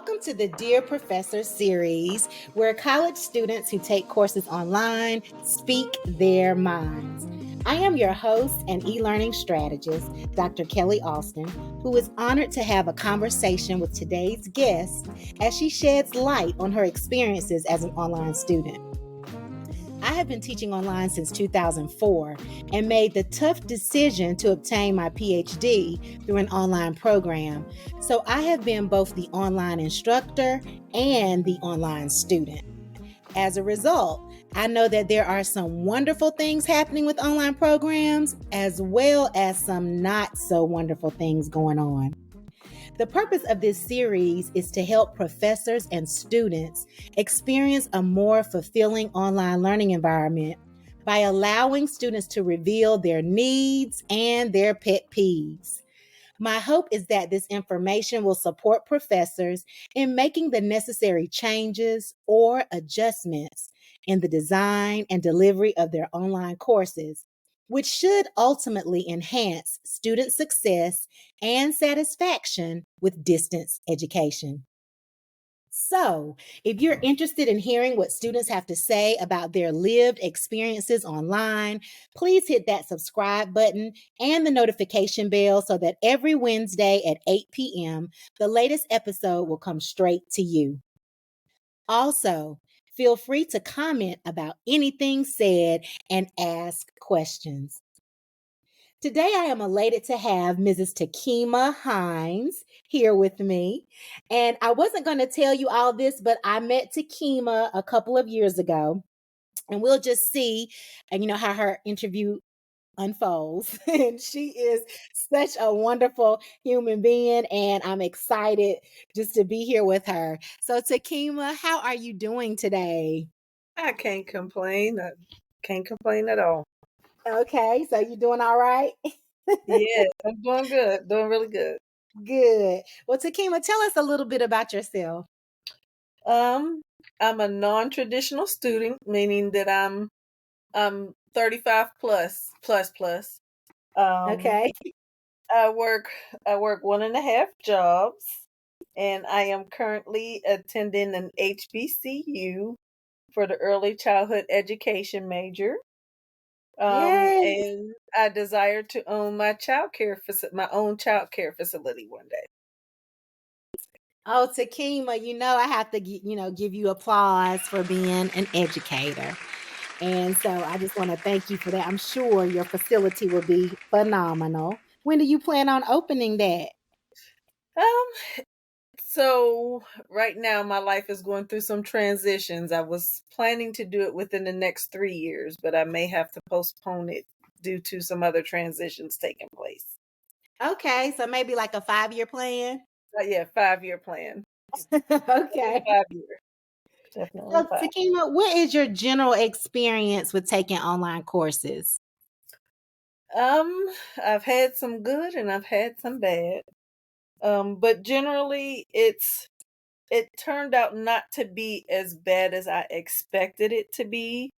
Welcome to the Dear Professor series, where college students who take courses online speak their minds. I am your host and e-learning strategist, Dr. Kellie Alston, who is honored to have a conversation with today's guest as she sheds light on her experiences as an online student. I have been teaching online since 2004 and made the tough decision to obtain my PhD through an online program. So I have been both the online instructor and the online student. As a result, I know that there are some wonderful things happening with online programs, as well as some not so wonderful things going on. The purpose of this series is to help professors and students experience a more fulfilling online learning environment by allowing students to reveal their needs and their pet peeves. My hope is that this information will support professors in making the necessary changes or adjustments in the design and delivery of their online courses, which should ultimately enhance student success and satisfaction with distance education. So, if you're interested in hearing what students have to say about their lived experiences online, please hit that subscribe button and the notification bell so that every Wednesday at 8 p.m., the latest episode will come straight to you. Also, feel free to comment about anything said and ask questions. Today, I am elated to have Mrs. Takima Hoy-Hines here with me. And I wasn't going to tell you all this, but I met Takima a couple of years ago. And we'll just see, and how her interview unfolds. And she is such a wonderful human being. And I'm excited just to be here with her. So, Takima, how are you doing today? I can't complain. I can't complain at all. Okay, so you doing all right? Yeah, I'm doing good. Doing really good. Good. Well, Takima, tell us a little bit about yourself. I'm a non-traditional student, meaning that I'm 35 plus. Okay. I work 1.5 jobs, and I am currently attending an HBCU for the early childhood education major. Yay. And I desire to own my my own childcare facility one day. Oh, Takima, I have to, give you applause for being an educator. And so I just want to thank you for that. I'm sure your facility will be phenomenal. When do you plan on opening that? Um, so right now my life is going through some transitions. I was planning to do it within the next 3 years, but I may have to postpone it due to some other transitions taking place. Okay, so maybe like a 5-year plan. Yeah, 5-year plan. Okay. 5 year. Definitely So, 5. Takima, what is your general experience with taking online courses? I've had some good and I've had some bad. But generally it turned out not to be as bad as I expected it to be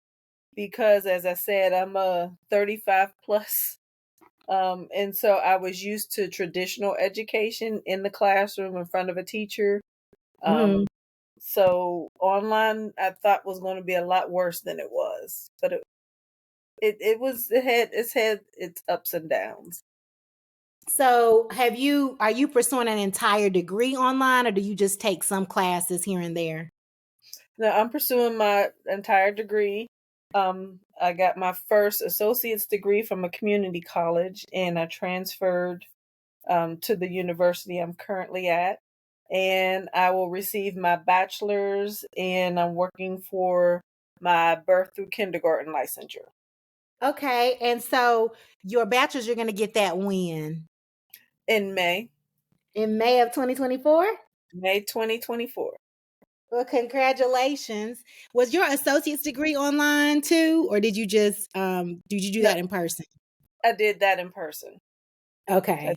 because, as I said, I'm a 35 plus. And so I was used to traditional education in the classroom in front of a teacher. Mhm. So online I thought was going to be a lot worse than it was, but it's had its ups and downs. So, are you pursuing an entire degree online, or do you just take some classes here and there? Now I'm pursuing my entire degree. I got my first associate's degree from a community college, and I transferred to the university I'm currently at. And I will receive my bachelor's, and I'm working for my birth through kindergarten licensure Okay, and so your bachelor's, you're going to get that when? in May, In May of 2024? May 2024. Well, congratulations. Was your associate's degree online too, or did you do No, that in person? I did that in person. Okay.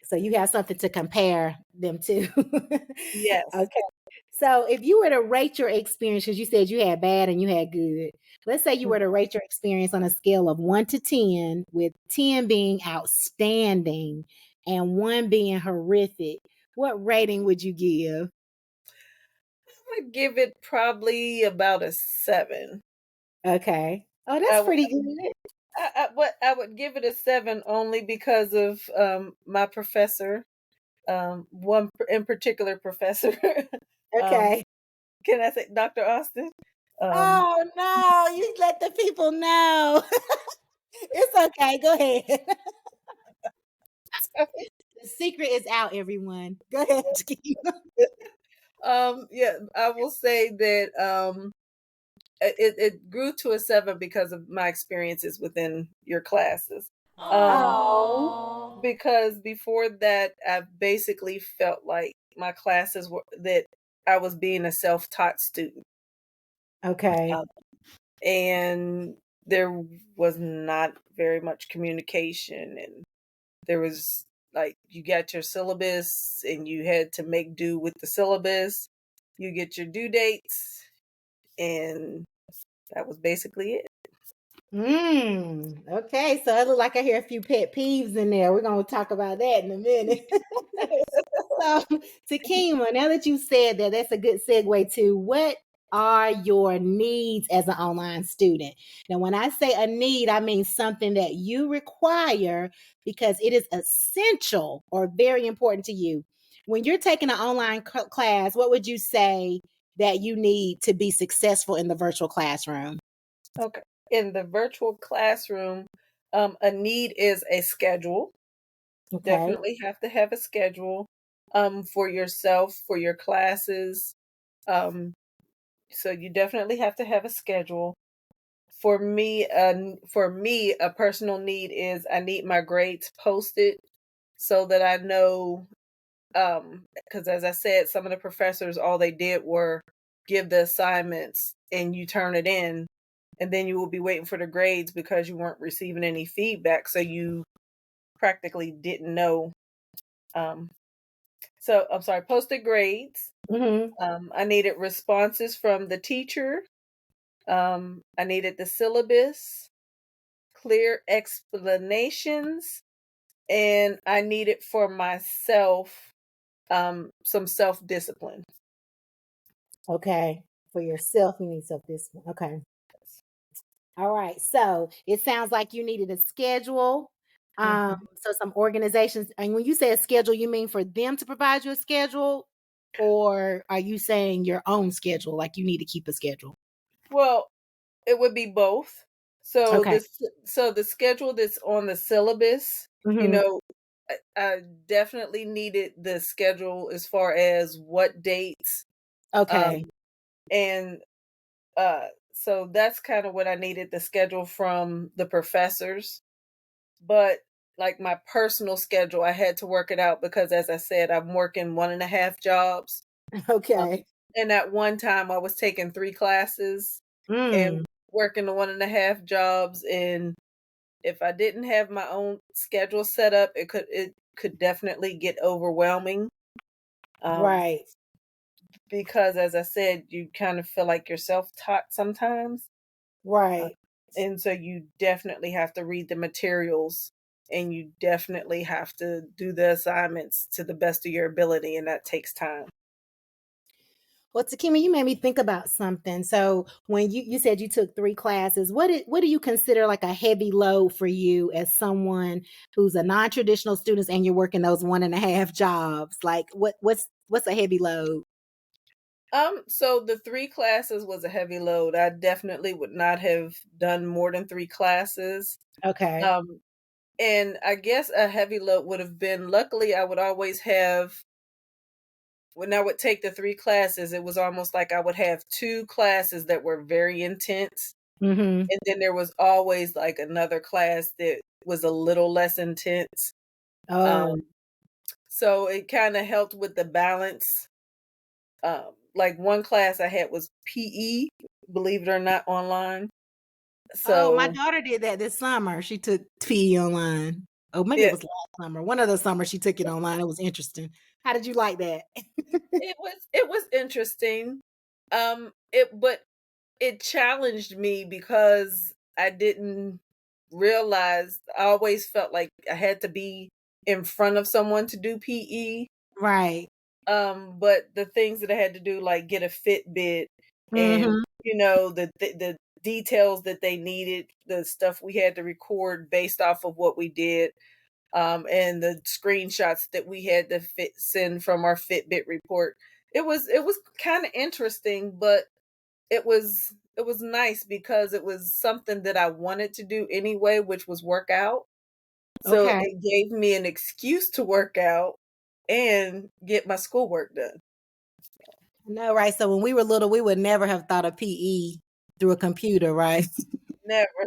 So you have something to compare them to. Yes. Okay. So if you were to rate your experience, because you said you had bad and you had good, let's say you were to rate your experience on a scale of 1 to 10, with 10 being outstanding and 1 being horrific, what rating would you give? would give it probably about a 7. Okay. Oh, I that's would pretty good. but I would give it a 7 only because of, my professor, one in particular professor. Um, Okay. can I say Dr. Austin? Um, Oh, no, you let the people know. It's okay, go ahead. The secret is out, everyone. Go ahead, Takima. yeah, I will say that, it grew to a 7 because of my experiences within your classes. Um, Oh, because before that, I basically felt like my classes were that I was being a self-taught student, okay. um, and there was not very much communication, and there was like you got your syllabus and you had to make do with the syllabus. You get your due dates, and that was basically it. Okay, so it look like I hear a few pet peeves in there. We're gonna talk about that in a minute. So, Takima, now that you said that, that's a good segue to what are your needs as an online student? Now, when I say a need, I mean something that you require because it is essential or very important to you. When you're taking an online class, what would you say that you need to be successful in the virtual classroom? Okay. In the virtual classroom, a need is a schedule. Okay. Definitely have to have a schedule for yourself, for your classes. Um, so you definitely have to have a schedule. For me, a personal need is I need my grades posted so that I know. Because as I said, some of the professors, all they did were give the assignments and you turn it in, and then you will be waiting for the grades because you weren't receiving any feedback, so you practically didn't know. Um, so I'm sorry, posted grades. Mm-hmm. I needed responses from the teacher. I needed the syllabus, clear explanations, and I needed for myself some self discipline. Okay. For yourself, you need self-discipline. Okay. All right. So it sounds like you needed a schedule. So some organizations, and when you say a schedule, you mean for them to provide you a schedule, or are you saying your own schedule? Like you need to keep a schedule? Well, it would be both. So Okay. this so the schedule that's on the syllabus, you Hmm. know, I definitely needed the schedule as far as what dates, Okay. um, and so that's kind of what I needed the schedule from the professors. But like my personal schedule, I had to work it out because, as I said, I'm working one and a half jobs. Um, Okay. and at one time, I was taking 3 classes and Mm, working the one and a half jobs. And if I didn't have my own schedule set up, it could definitely get overwhelming. Um, right. because, as I said, you kind of feel like you're self-taught sometimes. Uh, Right. and so you definitely have to read the materials and you definitely have to do the assignments to the best of your ability, and that takes time. Well, Takima, you made me think about something. So when you said you took 3 classes, what do you consider like a heavy load for you as someone who's a non-traditional student and you're working those one and a half jobs? Like what's a heavy load? So the 3 classes was a heavy load. I definitely would not have done more than 3 classes. Okay. Um, and I guess a heavy load would have been, luckily I would always have, when I would take the 3 classes, it was almost like I would have 2 classes that were very intense. Mm-hmm. And then there was always like another class that was a little less intense. Oh, Um, so it kind of helped with the balance. Like one class I had was PE, believe it or not, online. oh, my So daughter did that this summer. She took PE online. Oh, maybe it it was last summer. One of the summers she took it online. It was interesting. How did you like that? it was interesting. But it challenged me because I didn't realize, I always felt like I had to be in front of someone to do PE. Right. But the things that I had to do, like get a Fitbit and, Mhm. the details that they needed, the stuff we had to record based off of what we did, and the screenshots that we had to send from our Fitbit report. It was kind of interesting, but it was nice because it was something that I wanted to do anyway, which was work out. So Okay. it gave me an excuse to work out and get my schoolwork done. No, right. So when we were little, we would never have thought of PE through a computer, right? Never.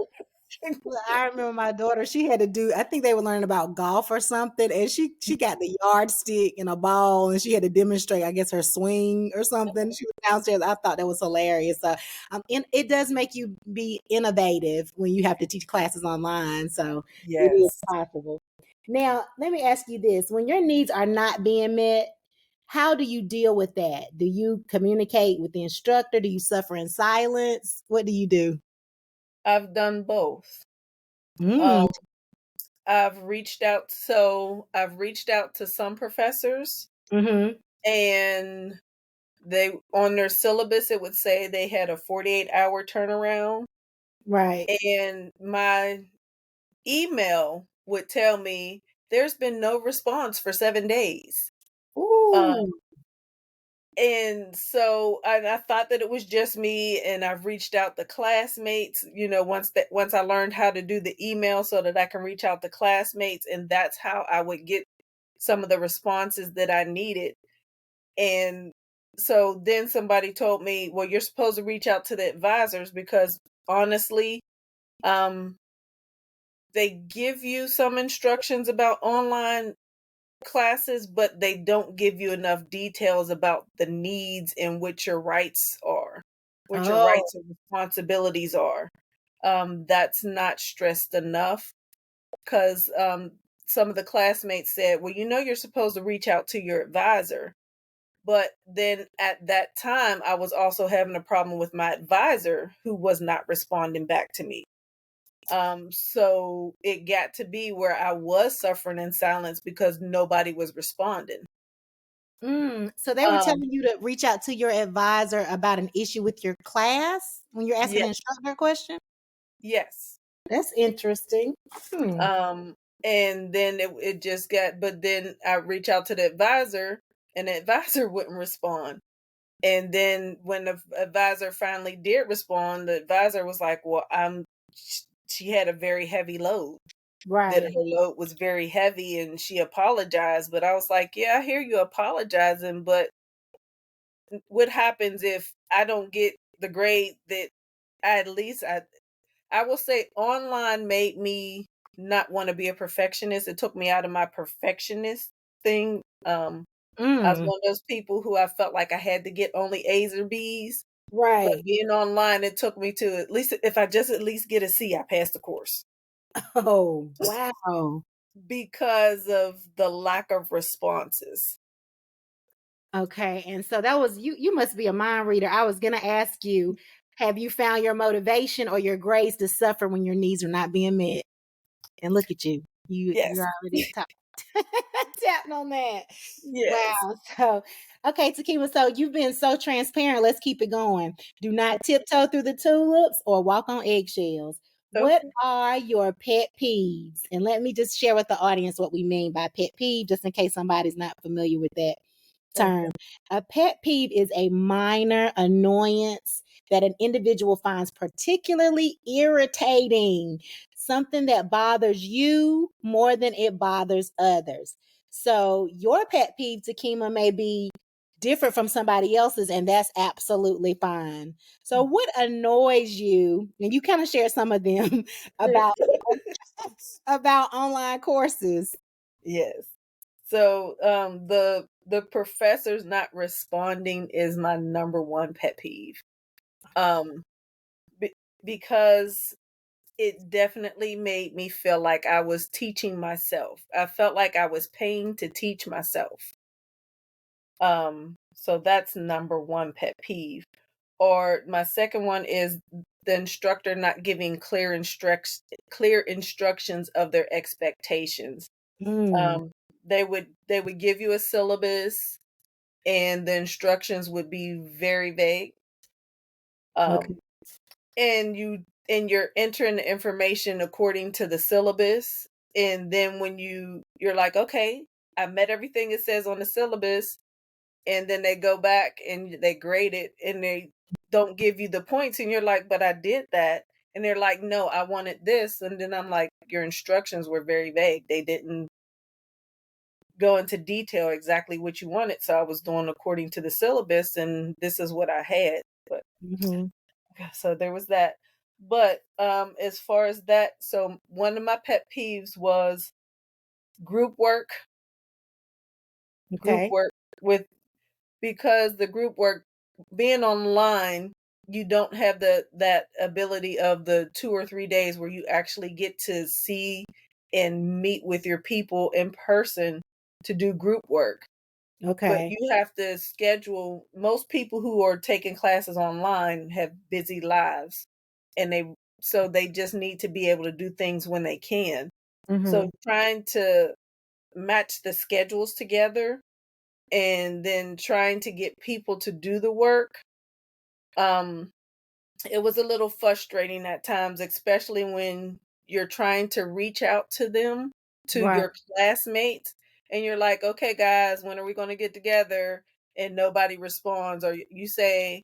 Well, I remember my daughter, she had to do, I think they were learning about golf or something, and she got the yardstick and a ball, and she had to demonstrate, I guess, her swing or something. She was downstairs. I thought that was hilarious. So it does make you be innovative when you have to teach classes online. So it is Yes. possible. Now, let me ask you this. When your needs are not being met, how do you deal with that? Do you communicate with the instructor? Do you suffer in silence? What do you do? I've done both. Mm, Um, I've reached out to some professors, hmm. and they on their syllabus it would say they had a 48-hour turnaround, Right. and my email would tell me there's been no response for 7 days. Ooh. Um And so I thought that it was just me, and I've reached out to classmates, once I learned how to do the email so that I can reach out to classmates, and that's how I would get some of the responses that I needed. And so then somebody told me, "Well, you're supposed to reach out to the advisors because honestly, um they give you some instructions about online classes, but they don't give you enough details about the needs and what your rights are, what your Oh, rights and responsibilities are." That's not stressed enough because some of the classmates said, "Well, you're supposed to reach out to your advisor." But then at that time, I was also having a problem with my advisor who was not responding back to me. So it got to be where I was suffering in silence because nobody was responding. so they were Um, telling you to reach out to your advisor about an issue with your class when you're asking yeah, an instructor a question? yes. That's interesting. Hmm. Um, and then it just got, but then I reach out to the advisor, and the advisor wouldn't respond. And then when the advisor finally did respond, the advisor was like, "Well, she had a very heavy load. That her Right. load was very heavy, and she apologized." But I was like, "Yeah, I hear you apologizing, but what happens if I don't get the grade that at least I will say online made me not want to be a perfectionist. It took me out of my perfectionist thing. I was Mm, one of those people who I felt like I had to get only A's or B's, but right. being online, it took me to at least if I just at least get a C, I passed the course Oh, wow. because of the lack of responses. Okay. And so that was you must be a mind reader. I was gonna ask you, have you found your motivation or your grades to suffer when your needs are not being met? And look at you. You're Yes. already tapping on that. Yes. Wow. So, okay, Takima, so you've been so transparent. Let's keep it going. Do not tiptoe through the tulips or walk on eggshells. What Okay. are your pet peeves? And let me just share with the audience what we mean by pet peeve, just in case somebody's not familiar with that Okay. term. A pet peeve is a minor annoyance that an individual finds particularly irritating, something that bothers you more than it bothers others. So your pet peeve, Takima, may be different from somebody else's, and that's absolutely fine. So what annoys you, and you kind of share some of them about about online courses. Yes. So, the professors not responding is my number one pet peeve. Um, be because it definitely made me feel like I was teaching myself. I felt like I was paying to teach myself. So that's number one pet peeve. Or my second one is the instructor not giving clear instructions of their expectations. Mm, Um, they would give you a syllabus, and the instructions would be very vague. Um, Okay. and you're entering the information according to the syllabus, and then when you're like, okay, I met everything it says on the syllabus, and then they go back and they grade it and they don't give you the points, and you're like, but I did that. And they're like, no, I wanted this. And then I'm like, your instructions were very vague. They didn't go into detail exactly what you wanted. So I was doing according to the syllabus, and this is what I had. But Mm-hmm. so there was that. But as far as that, so one of my pet peeves was group work, group Okay. work with because the group work being online, you don't have that ability of the 2 or 3 days where you actually get to see and meet with your people in person to do group work. But Okay. you have to schedule. Most people who are taking classes online have busy lives, and they just need to be able to do things when they can. Mm-hmm. So trying to match the schedules together and then trying to get people to do the work, um it was a little frustrating at times, especially when you're trying to reach out to them, to Right. your classmates, and you're like, okay guys, when are we going to get together? And nobody responds, or you say,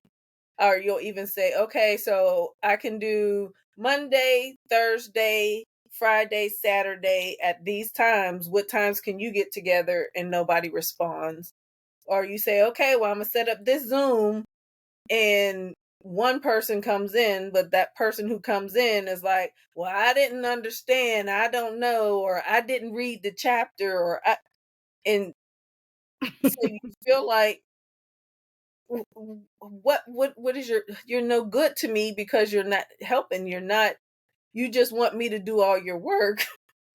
or you'll even say, okay, so I can do Monday, Thursday, Friday, Saturday at these times. What times can you get together? And nobody responds. Or you say, okay, well, I'm gonna set up this Zoom, and one person comes in, but that person who comes in is like, well, I didn't understand, I don't know, or I didn't read the chapter, and so you feel like, what is you're no good to me because you're not helping, you just want me to do all your work.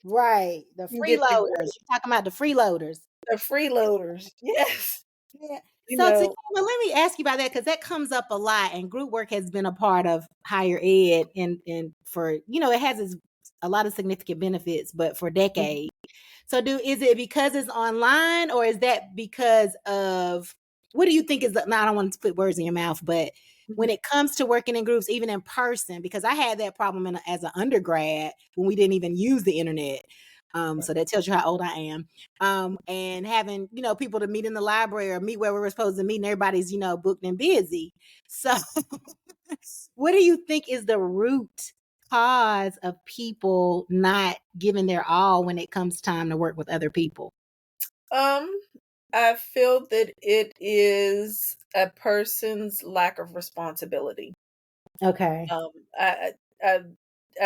Right. The You get the freeloaders. grade. You're talking about the freeloaders. The freeloaders, yes. Yeah. you So, know Takima, let me ask you about that because that comes up a lot, and group work has been a part of higher ed, and for it has a lot of significant benefits, but for Mhm. decades. So, is it because it's online, or is that because of what do you think is? Now, I don't want to put words in your mouth, but when Mhm. it comes to working in groups, even in person, because I had that problem as an undergrad when we didn't even use the internet. Right. So that tells you how old I am. And having, people to meet in the library or meet where we were supposed to meet, and everybody's, booked and busy. So what do you think is the root cause of people not giving their all when it comes time to work with other people? um I feel that it is a person's lack of responsibility. Okay. Um, I I I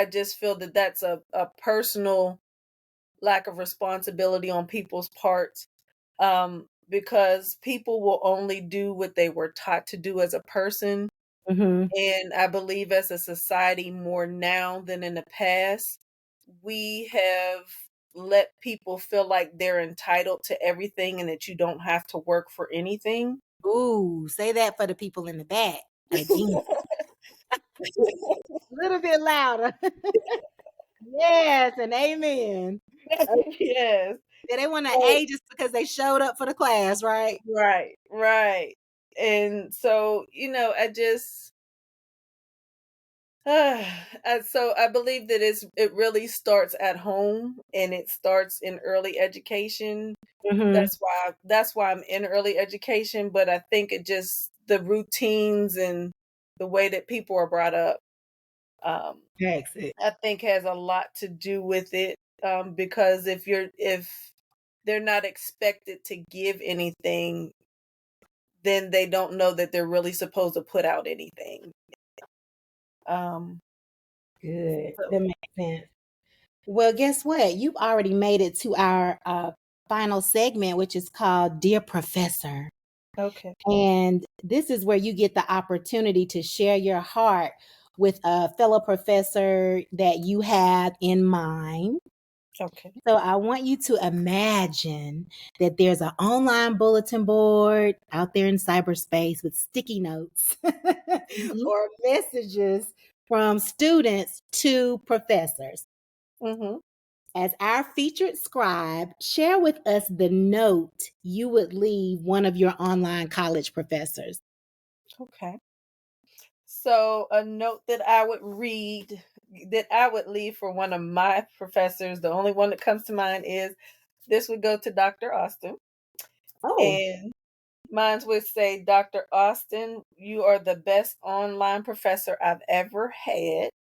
I just feel that that's a personal lack of responsibility on people's parts. Because people will only do what they were taught to do as a person, Mm-hmm. and I believe as a society more now than in the past, we have let people feel like they're entitled to everything and that you don't have to work for anything. Ooh, say that for the people in the back again. A little bit louder. Yes, and amen. Yes. Yeah, they want to So A just because they showed up for the class, right? right, right. And so, I just so I believe that it really starts at home, and it starts in early education. Mm-hmm. That's why I'm in early education, but I think it just the routines and the way that people are brought up, um, Exit. I think has a lot to do with it. Because if they're not expected to give anything, then they don't know that they're really supposed to put out anything. Um, Good. so That makes sense. Well, guess what? You've already made it to our final segment, which is called Dear Professor. okay, And this is where you get the opportunity to share your heart with a fellow professor that you have in mind. okay. So I want you to imagine that there's an online bulletin board out there in cyberspace with sticky notes Mhm, or messages from students to professors. mhm. As our featured scribe, share with us the note you would leave one of your online college professors. Okay. So a note that I would leave for one of my professors, the only one that comes to mind is this would go to Dr. Austin. Oh. And mine would say, Dr. Austin, you are the best online professor I've ever had.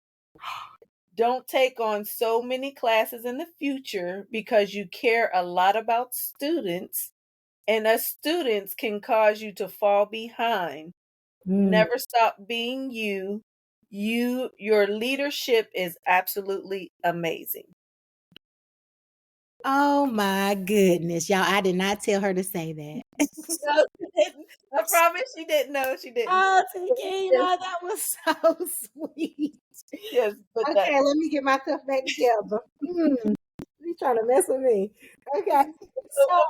Don't take on so many classes in the future because you care a lot about students, and us students can cause you to fall behind. Mm. Never stop being you. Your leadership is absolutely amazing. Oh my goodness, y'all. I did not tell her to say that. No, she didn't. I promise she didn't. No, she didn't. Oh, Yes, Takima, that was so sweet. yes, but that. Okay, let me get myself back together. You trying to mess with me. Okay. Oh, So oh,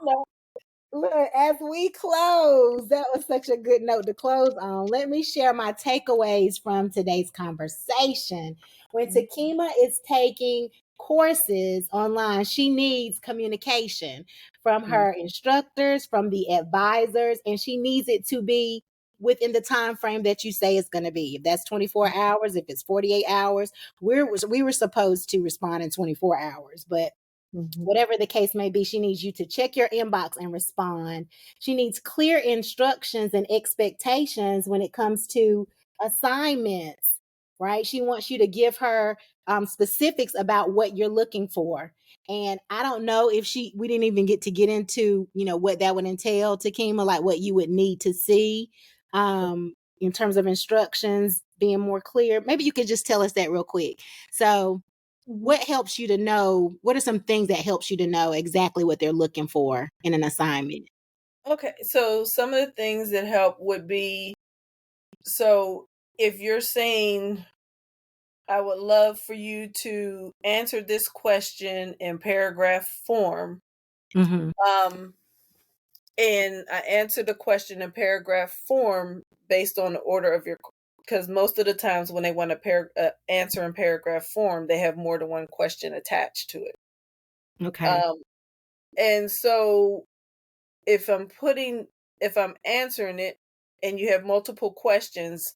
no. look, as we close, that was such a good note to close on. Let me share my takeaways from today's conversation. When Takima is taking courses online, she needs communication from Mhm, her instructors, from the advisors, and she needs it to be within the time frame that you say it's going to be. If that's 24 hours, if it's 48 hours, we were supposed to respond in 24 hours, but mhm, whatever the case may be, she needs you to check your inbox and respond. She needs clear instructions and expectations when it comes to assignments, right? She wants you to give her specifics about what you're looking for. And I don't know if we didn't even get into, what that would entail, Takima, like what you would need to see in terms of instructions being more clear. Maybe you could just tell us that real quick. So, mhm. what helps you to know, what are some things that helps you to know exactly what they're looking for in an assignment? Okay, so some of the things that help would be, so if you're saying, I would love for you to answer this question in paragraph form. Mhm. Um, and I answer the question in paragraph form based on the order of your, because most of the times when they want to answer in paragraph form, they have more than one question attached to it. Okay. Um, and so if if I'm answering it and you have multiple questions,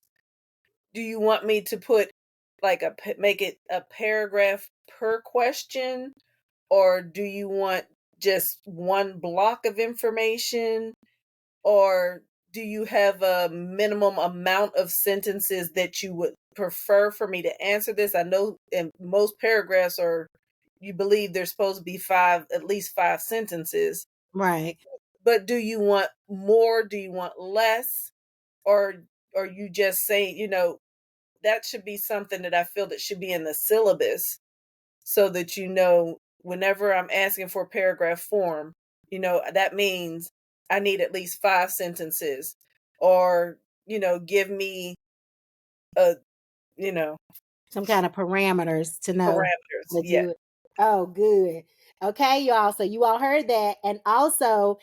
do you want me to put like make it a paragraph per question, or do you want just one block of information, or do you have a minimum amount of sentences that you would prefer for me to answer this? I know in most paragraphs are, you believe there's supposed to be at least five sentences, Right. but do you want more? Do you want less? Or you just saying, that should be something that I feel that should be in the syllabus, so that whenever I'm asking for paragraph form, that means I need at least five sentences, or give me a you know Some kind of parameters to know parameters. how to Yeah. do it. Oh, good. Okay, y'all. So you all heard that. And also,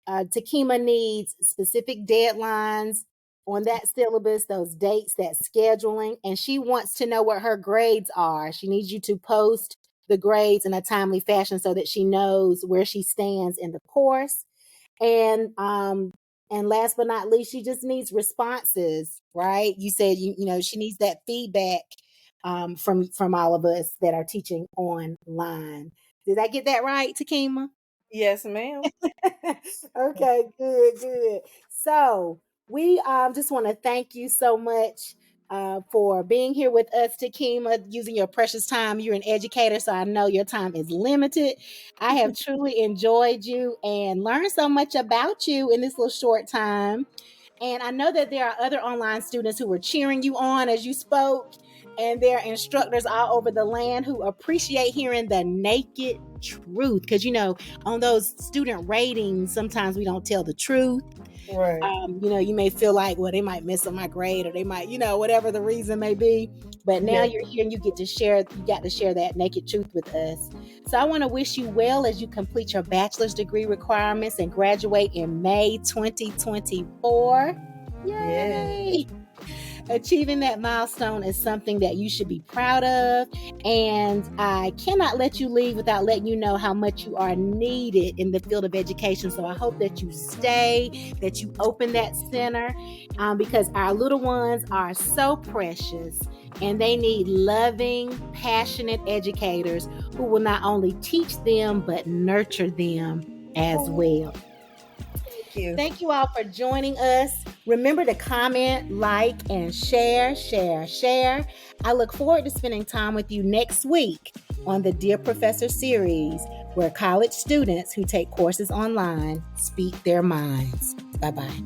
Takima needs specific deadlines on that syllabus, those dates, that scheduling, and she wants to know what her grades are. She needs you to post the grades in a timely fashion so that she knows where she stands in the course. And last but not least, she just needs responses, right? You said she needs that feedback from all of us that are teaching online. Did I get that right, Takima? Yes, ma'am. Okay, good, good. So we just want to thank you so much for being here with us, Takima, using your precious time. You're an educator, so I know your time is limited. I have truly enjoyed you and learned so much about you in this little short time. And I know that there are other online students who were cheering you on as you spoke, and there are instructors all over the land who appreciate hearing the naked truth. Because, on those student ratings, sometimes we don't tell the truth. Right. You may feel like, well, they might miss on my grade, or they might, whatever the reason may be. But now Yeah. you're here and you got to share that naked truth with us. So I want to wish you well as you complete your bachelor's degree requirements and graduate in May 2024. Yeah. Yay! Achieving that milestone is something that you should be proud of. And I cannot let you leave without letting you know how much you are needed in the field of education. So I hope that you stay, that you open that center, because our little ones are so precious and they need loving, passionate educators who will not only teach them, but nurture them as well. Thank you. Thank you all for joining us. Remember to comment, like, and share. I look forward to spending time with you next week on the Dear Professor series, where college students who take courses online speak their minds. Bye-bye.